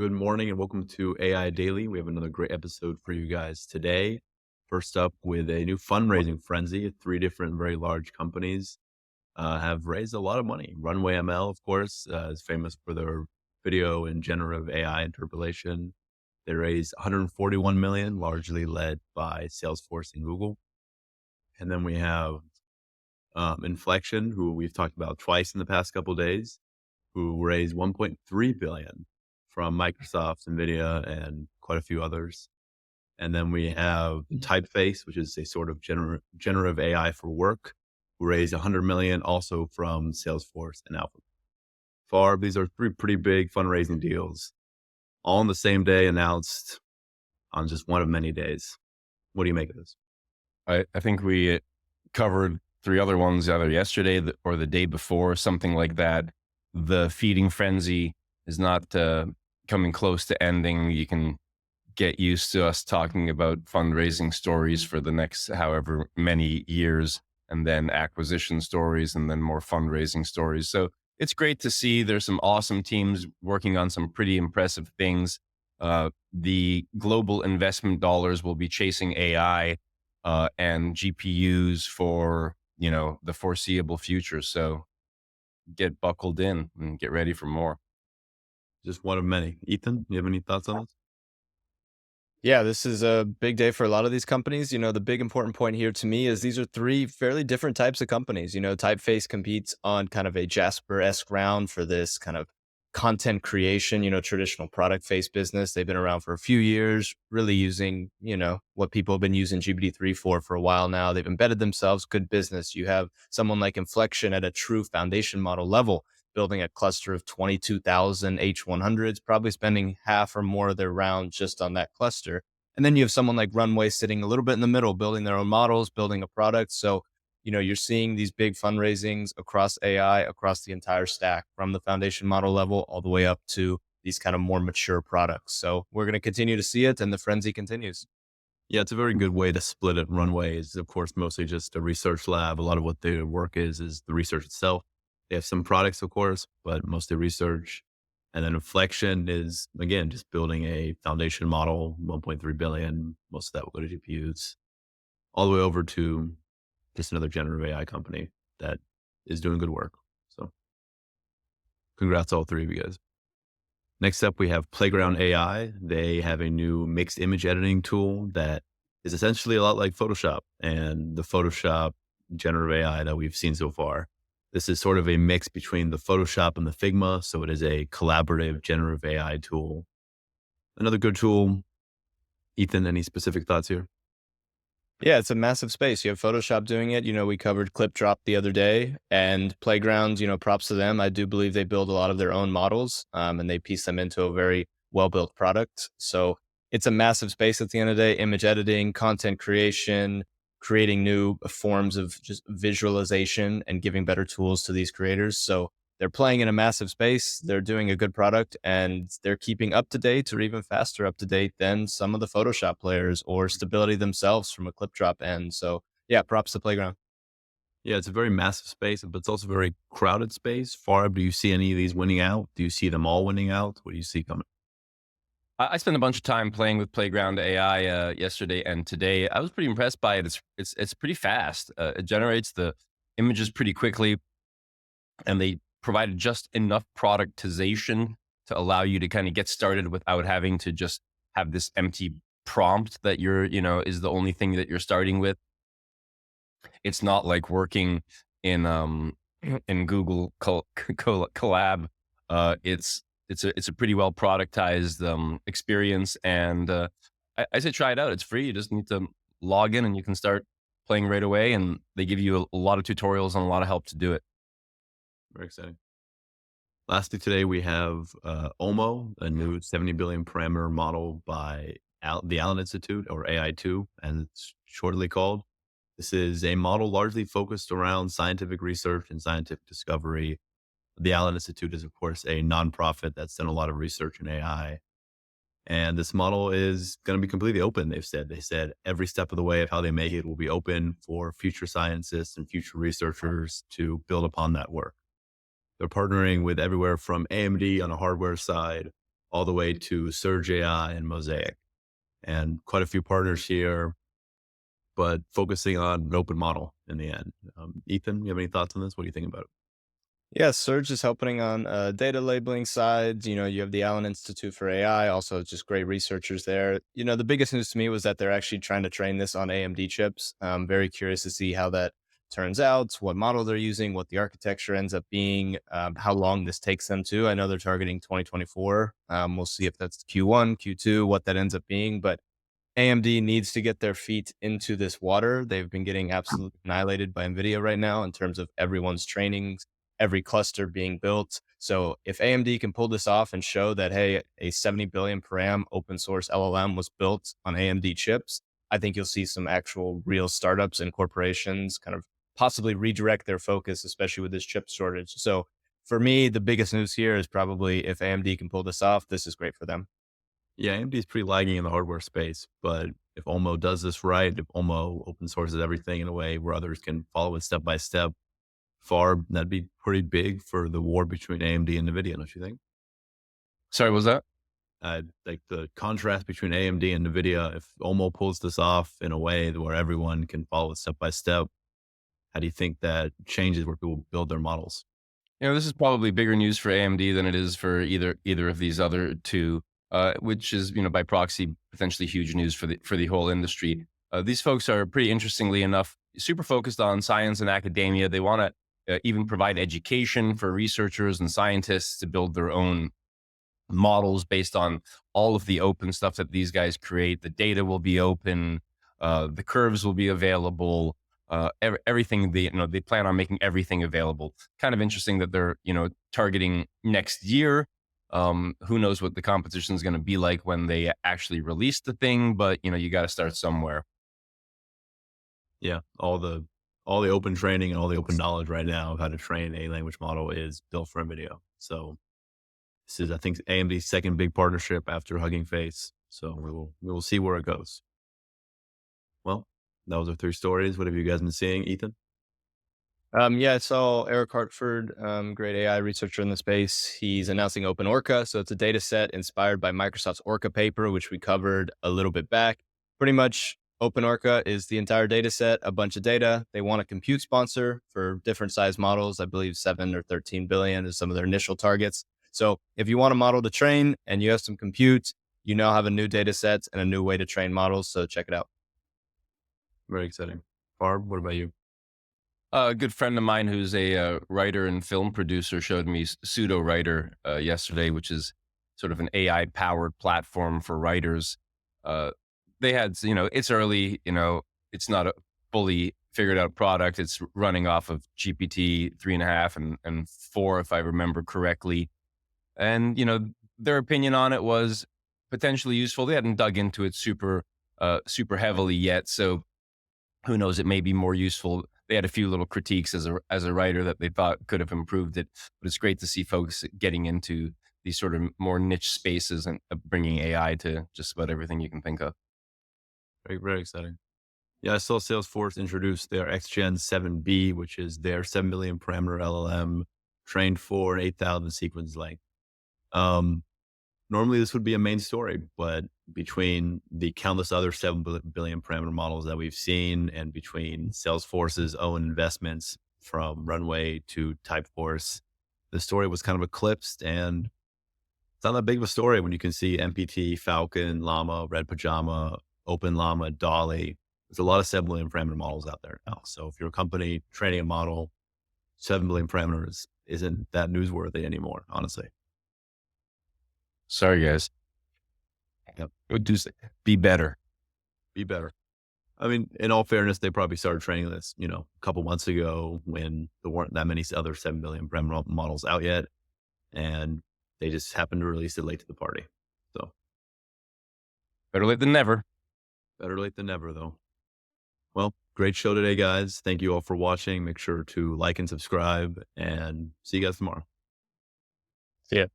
Good morning and welcome to AI Daily. We have another great episode for you guys today. First up, with a new fundraising frenzy, three different very large companies have raised a lot of money. Runway ML, of course, is famous for their video and generative AI interpolation. They raised 141 million, largely led by Salesforce and Google. And then we have Inflection, who we've talked about twice in the past couple days, who raised 1.3 billion from Microsoft, Nvidia, and quite a few others. And then we have Typeface, which is a sort of generative AI for work, who raised 100 million also from Salesforce and Alpha. These are three pretty big fundraising deals, all on the same day, announced on just one of many days. What do you make of this? I think we covered three other ones either yesterday or the day before, something like that. The feeding frenzy is not coming close to ending. You can get used to us talking about fundraising stories for the next however many years, and then acquisition stories, and then more fundraising stories. So it's great to see there's some awesome teams working on some pretty impressive things. The global investment dollars will be chasing AI and GPUs for, the foreseeable future. So get buckled in and get ready for more. Just one of many. Ethan, you have any thoughts on this? Yeah, this is a big day for a lot of these companies. The big important point here to me is these are three fairly different types of companies. Typeface competes on kind of a Jasper-esque round for this kind of content creation, traditional product-based business. They've been around for a few years, really using, what people have been using GPT-3 for a while now. They've embedded themselves, good business. You have someone like Inflection at a true foundation model level, building a cluster of 22,000 H100s, probably spending half or more of their round just on that cluster. And then you have someone like Runway sitting a little bit in the middle, building their own models, building a product. So, you're seeing these big fundraisings across AI, across the entire stack, from the foundation model level all the way up to these kind of more mature products. So we're going to continue to see it, and the frenzy continues. Yeah, it's a very good way to split it. Runway is, of course, mostly just a research lab. A lot of what their work is the research itself. They have some products, of course, but mostly research. And then Inflection is, again, just building a foundation model, 1.3 billion. Most of that will go to GPUs, all the way over to just another generative AI company that is doing good work. So congrats to all three of you guys. Next up, we have Playground AI. They have a new mixed image editing tool that is essentially a lot like Photoshop and the Photoshop generative AI that we've seen so far. This is sort of a mix between the Photoshop and the Figma. So it is a collaborative generative AI tool. Another good tool. Ethan, any specific thoughts here? Yeah, it's a massive space. You have Photoshop doing it. We covered Clip Drop the other day, and Playground, props to them. I do believe they build a lot of their own models, and they piece them into a very well-built product. So it's a massive space at the end of the day: image editing, content creation, creating new forms of just visualization and giving better tools to these creators. So they're playing in a massive space. They're doing a good product, and they're keeping up to date or even faster up to date than some of the Photoshop players or Stability themselves from a clip drop end. So yeah, props to Playground. Yeah, it's a very massive space, but it's also a very crowded space. Farb, do you see any of these winning out? Do you see them all winning out? What do you see coming? I spent a bunch of time playing with Playground AI yesterday and today. I was pretty impressed by it. It's pretty fast. It generates the images pretty quickly, and they provided just enough productization to allow you to kind of get started without having to just have this empty prompt that is the only thing that you're starting with. It's not like working in in Google Collab. It's a pretty well productized experience, and I say try it out. It's free. You just need to log in, and you can start playing right away. And they give you a lot of tutorials and a lot of help to do it. Very exciting. Lastly, today we have OLMo, a new 70 billion parameter model by the Allen Institute, or AI2, and it's shortly called. This is a model largely focused around scientific research and scientific discovery. The Allen Institute is, of course, a nonprofit that's done a lot of research in AI. And this model is going to be completely open, They said every step of the way of how they make it will be open for future scientists and future researchers to build upon that work. They're partnering with everywhere from AMD on the hardware side, all the way to Surge AI and Mosaic, and quite a few partners here, but focusing on an open model in the end. Ethan, you have any thoughts on this? What do you think about it? Yeah, Surge is helping on data labeling side. You have the Allen Institute for AI, also just great researchers there. The biggest news to me was that they're actually trying to train this on AMD chips. I'm very curious to see how that turns out, what model they're using, what the architecture ends up being, how long this takes them to. I know they're targeting 2024. We'll see if that's Q1, Q2, what that ends up being. But AMD needs to get their feet into this water. They've been getting absolutely annihilated by NVIDIA right now in terms of everyone's trainings, every cluster being built. So if AMD can pull this off and show that, hey, a 70 billion param open source LLM was built on AMD chips, I think you'll see some actual real startups and corporations kind of possibly redirect their focus, especially with this chip shortage. So for me, the biggest news here is probably if AMD can pull this off, this is great for them. Yeah, AMD is pretty lagging in the hardware space, but if OLMo does this right, if OLMo open sources everything in a way where others can follow it step by step, that'd be pretty big for the war between AMD and NVIDIA, don't you think? Sorry, what was that? Like the contrast between AMD and NVIDIA, if OLMo pulls this off in a way where everyone can follow it step by step, how do you think that changes where people build their models? This is probably bigger news for AMD than it is for either of these other two, which is by proxy potentially huge news for the whole industry. These folks are pretty interestingly enough super focused on science and academia. They want to even provide education for researchers and scientists to build their own models based on all of the open stuff that these guys create. The data will be open, the curves will be available. Everything they plan on making everything available. Kind of interesting that they're targeting next year. Who knows what the competition is going to be like when they actually release the thing, but you got to start somewhere. Yeah, all the open training and all the open knowledge right now of how to train a language model is built for NVIDIA. So this is, I think, AMD's second big partnership after Hugging Face. So we will see where it goes. Well, that was our three stories. What have you guys been seeing, Ethan? Yeah, I saw Eric Hartford, great AI researcher in the space. He's announcing OpenOrca. So it's a data set inspired by Microsoft's Orca paper, which we covered a little bit back. Pretty much, OpenOrca is the entire data set, a bunch of data. They want a compute sponsor for different size models. I believe 7 or 13 billion is some of their initial targets. So if you want a model to train and you have some compute, you now have a new data set and a new way to train models. So check it out. Very exciting. Barb, what about you? A good friend of mine who's a writer and film producer showed me Pseudo Writer yesterday, which is sort of an AI powered platform for writers. They had, it's early, it's not a fully figured out product. It's running off of GPT 3.5 and 4, if I remember correctly. And, their opinion on it was potentially useful. They hadn't dug into it super heavily yet. So who knows, it may be more useful. They had a few little critiques as a writer that they thought could have improved it, but it's great to see folks getting into these sort of more niche spaces and bringing AI to just about everything you can think of. Very, very exciting. Yeah, I saw Salesforce introduce their XGen 7B, which is their 7 million parameter LLM trained for an 8,000 sequence length. Normally this would be a main story, but between the countless other 7 billion parameter models that we've seen and between Salesforce's own investments from Runway to Typeface, the story was kind of eclipsed, and it's not that big of a story when you can see MPT, Falcon, Llama, Red Pajama, Open Llama, Dolly. There's a lot of 7 billion parameter models out there now. So if you're a company training a model, 7 billion parameters isn't that newsworthy anymore, honestly. Sorry, guys. Yep. Be better. Be better. I mean, in all fairness, they probably started training this, a couple months ago when there weren't that many other 7 billion parameter models out yet. And they just happened to release it late to the party. So Better late than never. better late than never, though. Well, great show today, guys. Thank you all for watching. Make sure to like and subscribe, and see you guys tomorrow. See ya.